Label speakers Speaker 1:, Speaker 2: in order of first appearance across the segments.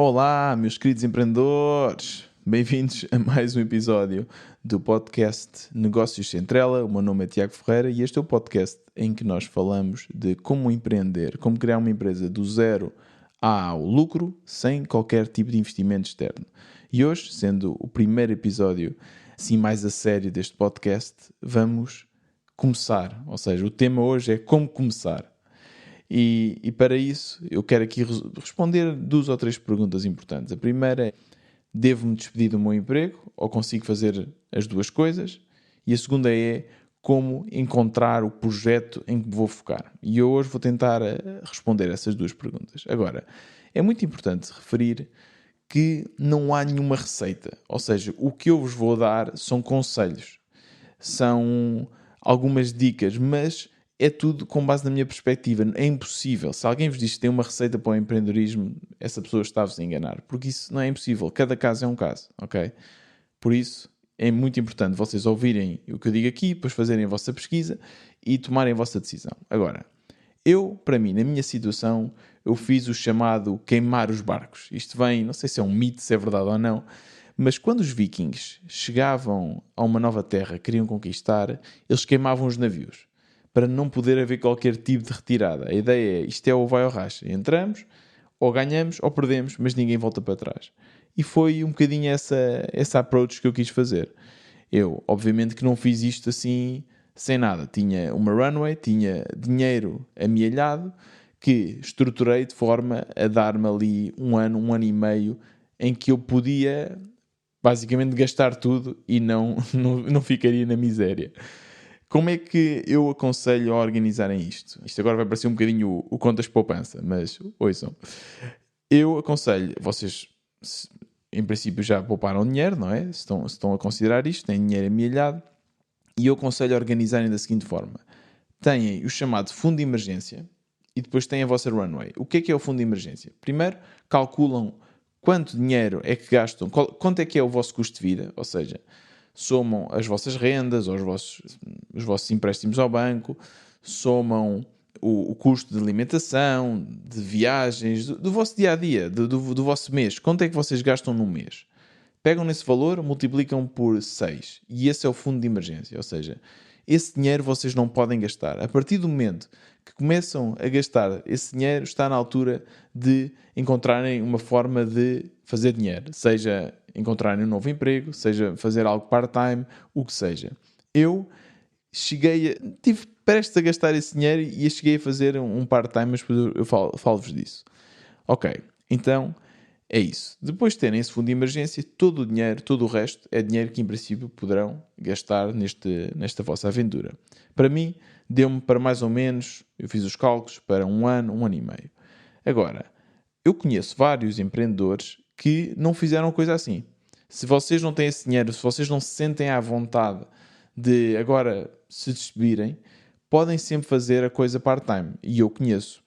Speaker 1: Olá, meus queridos empreendedores! Bem-vindos a mais um episódio do podcast Negócios Sem Trela. O meu nome é Tiago Ferreira e este é o podcast em que nós falamos de como empreender, como criar uma empresa do zero ao lucro sem qualquer tipo de investimento externo. E hoje, sendo o primeiro episódio assim mais a sério deste podcast, vamos começar. Ou seja, o tema hoje é como começar. E para isso eu quero aqui responder 2 ou 3 perguntas importantes. A primeira é: devo-me despedir do meu emprego ou consigo fazer as duas coisas? E a segunda é: como encontrar o projeto em que vou focar? E eu hoje vou tentar responder essas 2 perguntas. Agora, é muito importante referir que não há nenhuma receita. Ou seja, o que eu vos vou dar são conselhos, são algumas dicas, mas é tudo com base na minha perspectiva. É impossível. Se alguém vos diz que tem uma receita para o empreendedorismo, essa pessoa está-vos a enganar. Porque isso não é impossível. Cada caso é um caso, ok? Por isso, é muito importante vocês ouvirem o que eu digo aqui, depois fazerem a vossa pesquisa e tomarem a vossa decisão. Agora, para mim, na minha situação, eu fiz o chamado queimar os barcos. Isto vem, não sei se é um mito, se é verdade ou não, mas quando os vikings chegavam a uma nova terra, queriam conquistar, eles queimavam os navios para não poder haver qualquer tipo de retirada. A ideia é, isto é ou vai ou racha. Entramos, ou ganhamos, ou perdemos, mas ninguém volta para trás. E foi um bocadinho essa approach que eu quis fazer. Eu, obviamente, que não fiz isto assim sem nada. Tinha uma runway, tinha dinheiro amealhado, que estruturei de forma a dar-me ali um ano e meio, em que eu podia basicamente gastar tudo e não ficaria na miséria. Como é que eu aconselho a organizarem isto? Isto agora vai parecer um bocadinho o Contas Poupança, mas ouçam. Eu aconselho, vocês em princípio já pouparam dinheiro, não é? Se estão a considerar isto, têm dinheiro amealhado, e eu aconselho a organizarem da seguinte forma. Têm o chamado fundo de emergência e depois têm a vossa runway. O que é o fundo de emergência? Primeiro, calculam quanto dinheiro é que gastam, quanto é que é o vosso custo de vida, ou seja, somam as vossas rendas, ou os vossos empréstimos ao banco, somam o custo de alimentação, de viagens, do vosso dia-a-dia, do vosso mês. Quanto é que vocês gastam num mês? Pegam nesse valor, multiplicam por 6. E esse é o fundo de emergência. Ou seja, esse dinheiro vocês não podem gastar. A partir do momento que começam a gastar esse dinheiro, está na altura de encontrarem uma forma de fazer dinheiro. Seja encontrarem um novo emprego, seja fazer algo part-time, o que seja. Eu estive prestes a gastar esse dinheiro e cheguei a fazer um part-time, mas depois eu falo-vos disso. Ok, então é isso. Depois de terem esse fundo de emergência, todo o dinheiro, todo o resto, é dinheiro que em princípio poderão gastar nesta vossa aventura. Para mim, deu-me para mais ou menos, eu fiz os cálculos, para um ano e meio. Agora, eu conheço vários empreendedores que não fizeram coisa assim. Se vocês não têm esse dinheiro, se vocês não se sentem à vontade de agora se despedirem, podem sempre fazer a coisa part-time. E eu conheço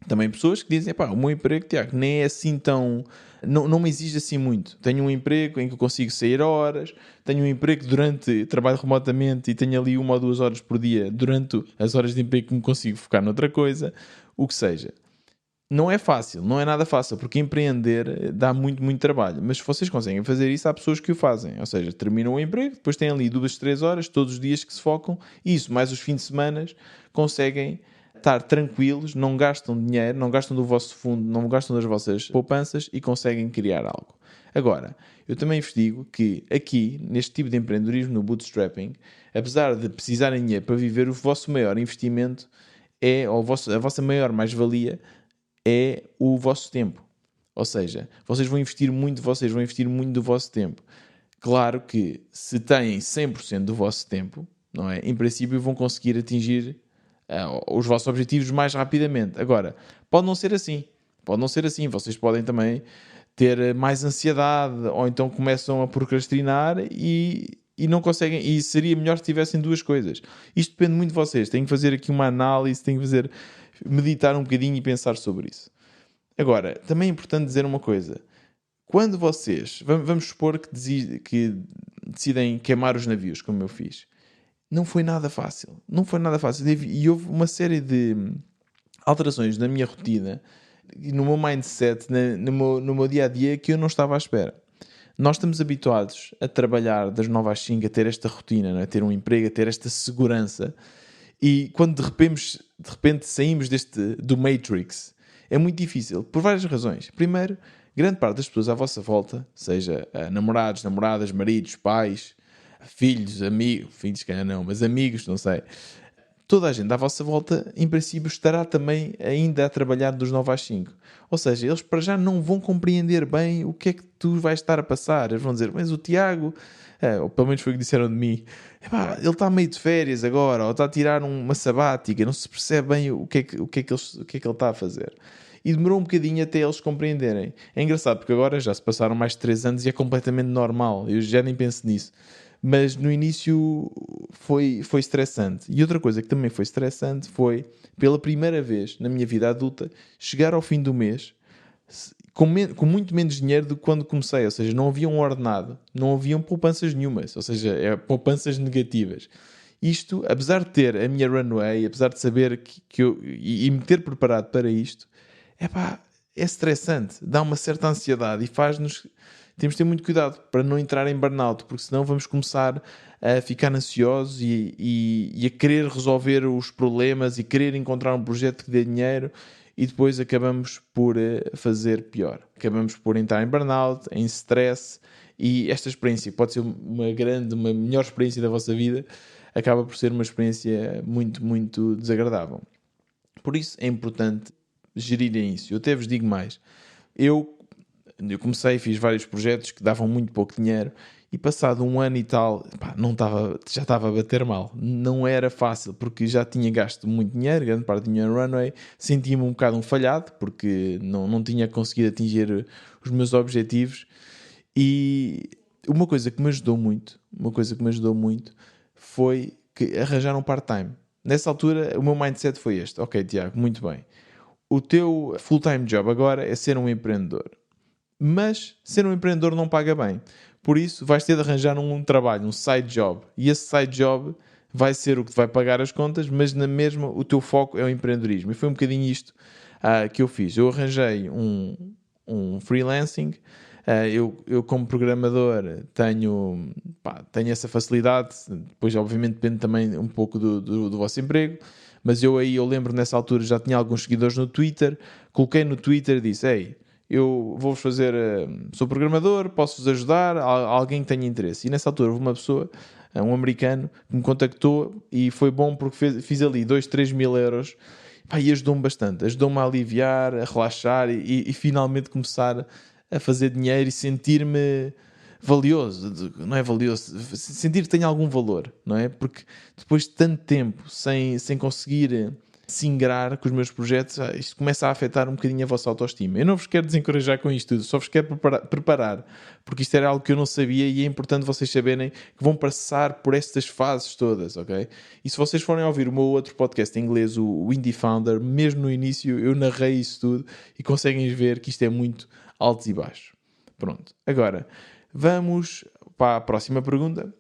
Speaker 1: também pessoas que dizem, pá, o meu emprego, Tiago, nem é assim tão... Não me exige assim muito. Tenho um emprego em que eu consigo sair horas, tenho um emprego trabalho remotamente e tenho ali 1 ou 2 horas por dia durante as horas de emprego que me consigo focar noutra coisa, o que seja. Não é fácil, não é nada fácil, porque empreender dá muito, muito trabalho. Mas se vocês conseguem fazer isso, há pessoas que o fazem. Ou seja, terminam o emprego, depois têm ali 2, 3 horas, todos os dias que se focam, e isso, mais os fins de semana, conseguem estar tranquilos, não gastam dinheiro, não gastam do vosso fundo, não gastam das vossas poupanças e conseguem criar algo. Agora, eu também vos digo que aqui, neste tipo de empreendedorismo, no bootstrapping, apesar de precisarem de dinheiro para viver, o vosso maior investimento ou a vossa maior mais-valia é o vosso tempo. Ou seja, vocês vão investir muito do vosso tempo. Claro que se têm 100% do vosso tempo, não é? Em princípio vão conseguir atingir os vossos objetivos mais rapidamente. Agora, pode não ser assim. Vocês podem também ter mais ansiedade ou então começam a procrastinar e não conseguem. E seria melhor se tivessem 2 coisas. Isto depende muito de vocês. Têm que fazer aqui uma análise, têm que meditar um bocadinho e pensar sobre isso. Agora, também é importante dizer uma coisa. Quando vocês, vamos supor que decidem queimar os navios, como eu fiz, não foi nada fácil. E houve uma série de alterações na minha rotina no meu mindset, no meu dia-a-dia, que eu não estava à espera. Nós estamos habituados a trabalhar das 9 às 5, a ter esta rotina, não é? A ter um emprego, a ter esta segurança. E quando de repente saímos do Matrix, é muito difícil, por várias razões. Primeiro, grande parte das pessoas à vossa volta, seja namorados, namoradas, maridos, pais, filhos, amigos, filhos que não, mas amigos, não sei. Toda a gente à vossa volta, em princípio, estará também ainda a trabalhar dos 9 às 5. Ou seja, eles para já não vão compreender bem o que é que tu vais estar a passar. Eles vão dizer, mas o Tiago, ou pelo menos foi o que disseram de mim, ele está meio de férias agora, ou está a tirar uma sabática, não se percebe bem o que é que ele está a fazer. E demorou um bocadinho até eles compreenderem. É engraçado, porque agora já se passaram mais de 3 anos e é completamente normal. Eu já nem penso nisso. Mas no início foi estressante. E outra coisa que também foi estressante foi, pela primeira vez na minha vida adulta, chegar ao fim do mês com muito menos dinheiro do que quando comecei. Ou seja, não havia um ordenado, não haviam poupanças nenhumas. Ou seja, poupanças negativas. Isto, apesar de ter a minha runway, apesar de saber que eu... E me ter preparado para isto, é estressante. Dá uma certa ansiedade e faz-nos... Temos de ter muito cuidado para não entrar em burnout, porque senão vamos começar a ficar ansiosos e a querer resolver os problemas e querer encontrar um projeto que dê dinheiro e depois acabamos por fazer pior. Acabamos por entrar em burnout, em stress, e esta experiência pode ser uma melhor experiência da vossa vida, acaba por ser uma experiência muito, muito desagradável. Por isso é importante gerirem isso. Eu até vos digo mais. Eu comecei, fiz vários projetos que davam muito pouco dinheiro e passado 1 ano e tal, já estava a bater mal. Não era fácil porque já tinha gasto muito dinheiro, grande parte do dinheiro no runway, sentia-me um bocado falhado porque não tinha conseguido atingir os meus objetivos. E uma coisa que me ajudou muito foi que arranjar um part-time. Nessa altura o meu mindset foi este: ok, Tiago, muito bem, o teu full-time job agora é ser um empreendedor. Mas ser um empreendedor não paga bem. Por isso vais ter de arranjar um trabalho, um side job. E esse side job vai ser o que te vai pagar as contas, mas na mesma o teu foco é o empreendedorismo. E foi um bocadinho isto que eu fiz. Eu arranjei um freelancing. Eu como programador tenho essa facilidade. Depois obviamente depende também um pouco do vosso emprego. Mas eu lembro nessa altura já tinha alguns seguidores no Twitter. Coloquei no Twitter e disse: ei, eu vou-vos fazer, sou programador, posso-vos ajudar, alguém que tenha interesse. E nessa altura houve uma pessoa, um americano, que me contactou e foi bom porque fiz ali 2, 3 mil euros e ajudou-me bastante, ajudou-me a aliviar, a relaxar e finalmente começar a fazer dinheiro e sentir-me valioso, não é valioso, sentir que tenho algum valor, não é? Porque depois de tanto tempo sem conseguir se ingrar com os meus projetos, isto começa a afetar um bocadinho a vossa autoestima. Eu não vos quero desencorajar com isto tudo, só vos quero preparar, porque isto era algo que eu não sabia e é importante vocês saberem que vão passar por estas fases todas, ok? E se vocês forem ouvir o meu outro podcast em inglês, o Indie Founder, mesmo no início eu narrei isso tudo e conseguem ver que isto é muito altos e baixos. Pronto, agora vamos para a próxima pergunta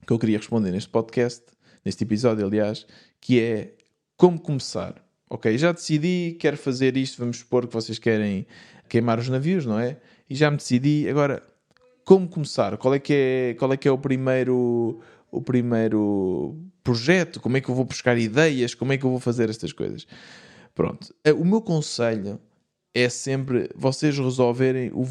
Speaker 1: que eu queria responder neste podcast, neste episódio aliás, que é: como começar? Ok, já decidi, quero fazer isto, vamos supor que vocês querem queimar os navios, não é? E já me decidi, agora, como começar? Qual é que é o primeiro projeto? Como é que eu vou buscar ideias? Como é que eu vou fazer estas coisas? Pronto, o meu conselho é sempre vocês resolverem os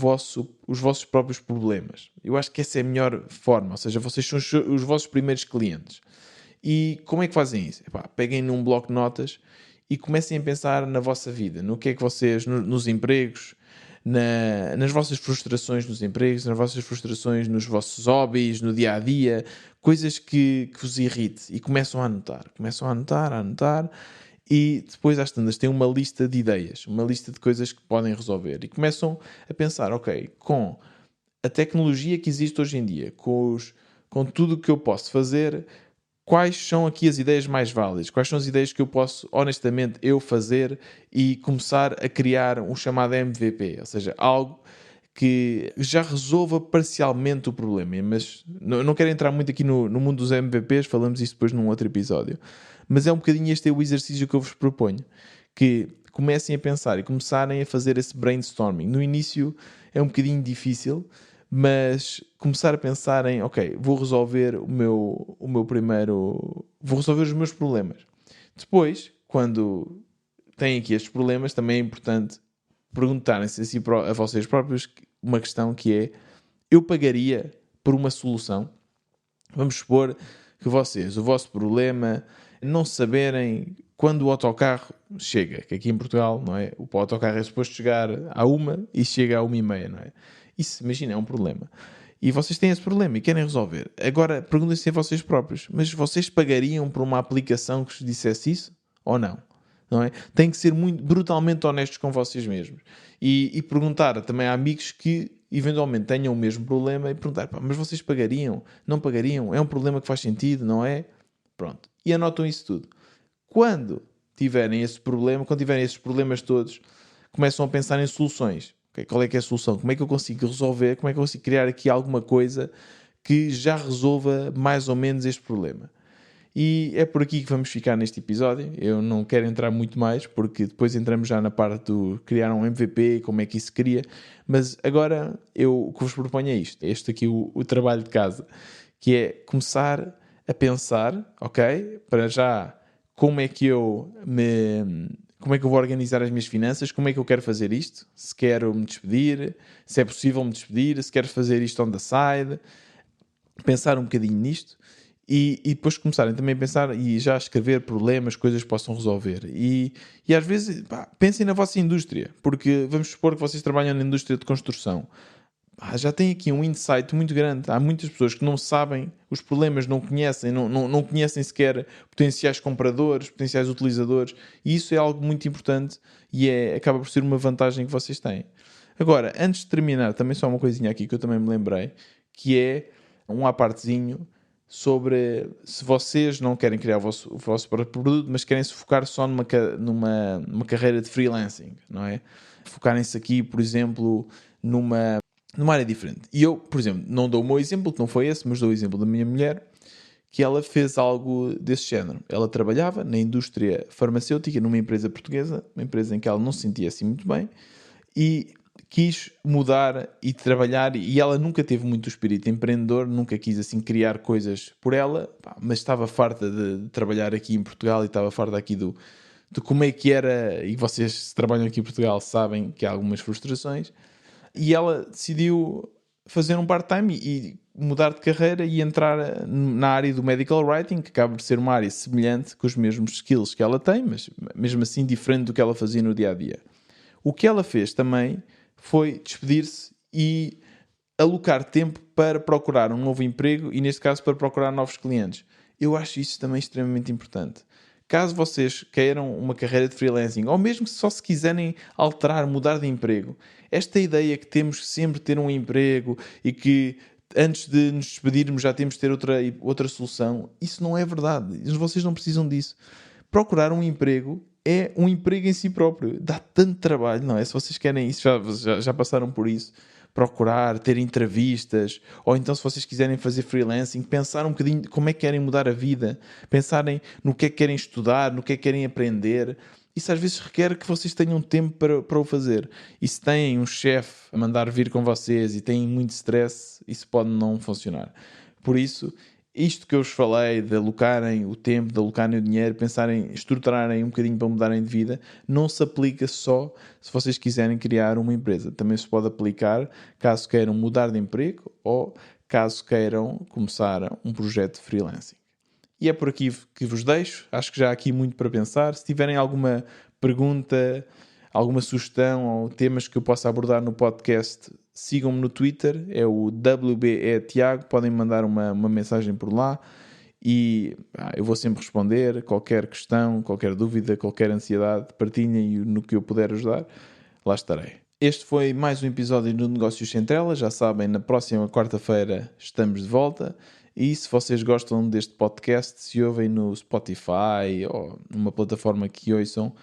Speaker 1: vossos próprios problemas. Eu acho que essa é a melhor forma, ou seja, vocês são os vossos primeiros clientes. E como é que fazem isso? Peguem num bloco de notas e comecem a pensar na vossa vida, no que é que vocês, nos empregos, nas vossas frustrações nos empregos, nas vossas frustrações nos vossos hobbies, no dia-a-dia, coisas que vos irritem, e começam a anotar, e depois às tantas têm uma lista de ideias, uma lista de coisas que podem resolver, e começam a pensar, ok, com a tecnologia que existe hoje em dia, com tudo o que eu posso fazer, quais são aqui as ideias mais válidas? Quais são as ideias que eu posso, honestamente, fazer e começar a criar um chamado MVP? Ou seja, algo que já resolva parcialmente o problema. Mas não quero entrar muito aqui no mundo dos MVPs, falamos isso depois num outro episódio. Mas é um bocadinho este o exercício que eu vos proponho. Que comecem a pensar e começarem a fazer esse brainstorming. No início é um bocadinho difícil, mas começar a pensar em, ok, vou resolver vou resolver os meus problemas. Depois, quando têm aqui estes problemas, também é importante perguntarem-se a vocês próprios uma questão que é: eu pagaria por uma solução? Vamos supor que o vosso problema, não saberem quando o autocarro chega, que aqui em Portugal, não é? O autocarro é suposto chegar à 1 e chega à 1h30, não é? Isso, imagina, é um problema. E vocês têm esse problema e querem resolver. Agora, perguntem-se a vocês próprios: mas vocês pagariam por uma aplicação que vos dissesse isso? Ou não? Não é? Têm que ser muito brutalmente honestos com vocês mesmos. E perguntar também a amigos que eventualmente tenham o mesmo problema e perguntar: mas vocês pagariam? Não pagariam? É um problema que faz sentido, não é? Pronto. E anotam isso tudo. Quando tiverem esse problema, quando tiverem esses problemas todos, começam a pensar em soluções. Okay? Qual é que é a solução? Como é que eu consigo resolver? Como é que eu consigo criar aqui alguma coisa que já resolva mais ou menos este problema? E é por aqui que vamos ficar neste episódio. Eu não quero entrar muito mais, porque depois entramos já na parte do criar um MVP, como é que isso se cria. Mas agora o que vos proponho é isto. Este aqui o trabalho de casa, que é começar a pensar, ok? Para já, como é que eu vou organizar as minhas finanças, como é que eu quero fazer isto, se quero me despedir, se é possível me despedir, se quero fazer isto on the side, pensar um bocadinho nisto. E depois começarem também a pensar e já a escrever problemas, coisas que possam resolver. E às vezes, pensem na vossa indústria, porque vamos supor que vocês trabalham na indústria de construção. Já tem aqui um insight muito grande. Há muitas pessoas que não sabem os problemas, não conhecem, não conhecem sequer potenciais compradores, potenciais utilizadores. E isso é algo muito importante e acaba por ser uma vantagem que vocês têm. Agora, antes de terminar, também só uma coisinha aqui que eu também me lembrei, que é um apartezinho sobre se vocês não querem criar o vosso próprio produto, mas querem se focar só numa carreira de freelancing, não é? Focarem-se aqui, por exemplo, numa área diferente. E eu, por exemplo, não dou o meu exemplo, que não foi esse, mas dou o exemplo da minha mulher, que ela fez algo desse género. Ela trabalhava na indústria farmacêutica, numa empresa portuguesa, uma empresa em que ela não se sentia assim muito bem, e quis mudar e trabalhar, e ela nunca teve muito espírito empreendedor, nunca quis assim criar coisas por ela, mas estava farta de trabalhar aqui em Portugal e estava farta aqui de como é que era, e vocês se trabalham aqui em Portugal sabem que há algumas frustrações, e ela decidiu fazer um part-time e mudar de carreira e entrar na área do medical writing, que acaba de ser uma área semelhante, com os mesmos skills que ela tem, mas mesmo assim diferente do que ela fazia no dia-a-dia. O que ela fez também foi despedir-se e alocar tempo para procurar um novo emprego e, neste caso, para procurar novos clientes. Eu acho isso também extremamente importante. Caso vocês queiram uma carreira de freelancing, ou mesmo só se quiserem alterar, mudar de emprego, esta ideia que temos sempre de ter um emprego e que antes de nos despedirmos já temos de ter outra solução, isso não é verdade. Vocês não precisam disso. Procurar um emprego é um emprego em si próprio. Dá tanto trabalho, não é? Se vocês querem isso, já passaram por isso. Procurar, ter entrevistas, ou então se vocês quiserem fazer freelancing, pensar um bocadinho como é que querem mudar a vida, pensarem no que é que querem estudar, no que é que querem aprender. Isso às vezes requer que vocês tenham tempo para o fazer. E se têm um chefe a mandar vir com vocês e têm muito stress, isso pode não funcionar. Por isso, isto que eu vos falei de alocarem o tempo, de alocarem o dinheiro, pensarem, estruturarem um bocadinho para mudarem de vida, não se aplica só se vocês quiserem criar uma empresa. Também se pode aplicar caso queiram mudar de emprego ou caso queiram começar um projeto de freelancing. E é por aqui que vos deixo. Acho que já há aqui muito para pensar. Se tiverem alguma pergunta, alguma sugestão ou temas que eu possa abordar no podcast, sigam-me no Twitter, é o WBE Tiago, podem mandar uma mensagem por lá e eu vou sempre responder. Qualquer questão, qualquer dúvida, qualquer ansiedade, partilhem no que eu puder ajudar, lá estarei. Este foi mais um episódio do Negócios Sem Trela. Já sabem, na próxima quarta-feira estamos de volta. E se vocês gostam deste podcast, se ouvem no Spotify ou numa plataforma que ouçam,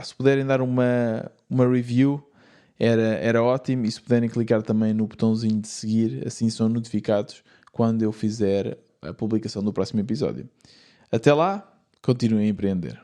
Speaker 1: se puderem dar uma review, era ótimo. E se puderem clicar também no botãozinho de seguir, assim são notificados quando eu fizer a publicação do próximo episódio. Até lá, continuem a empreender.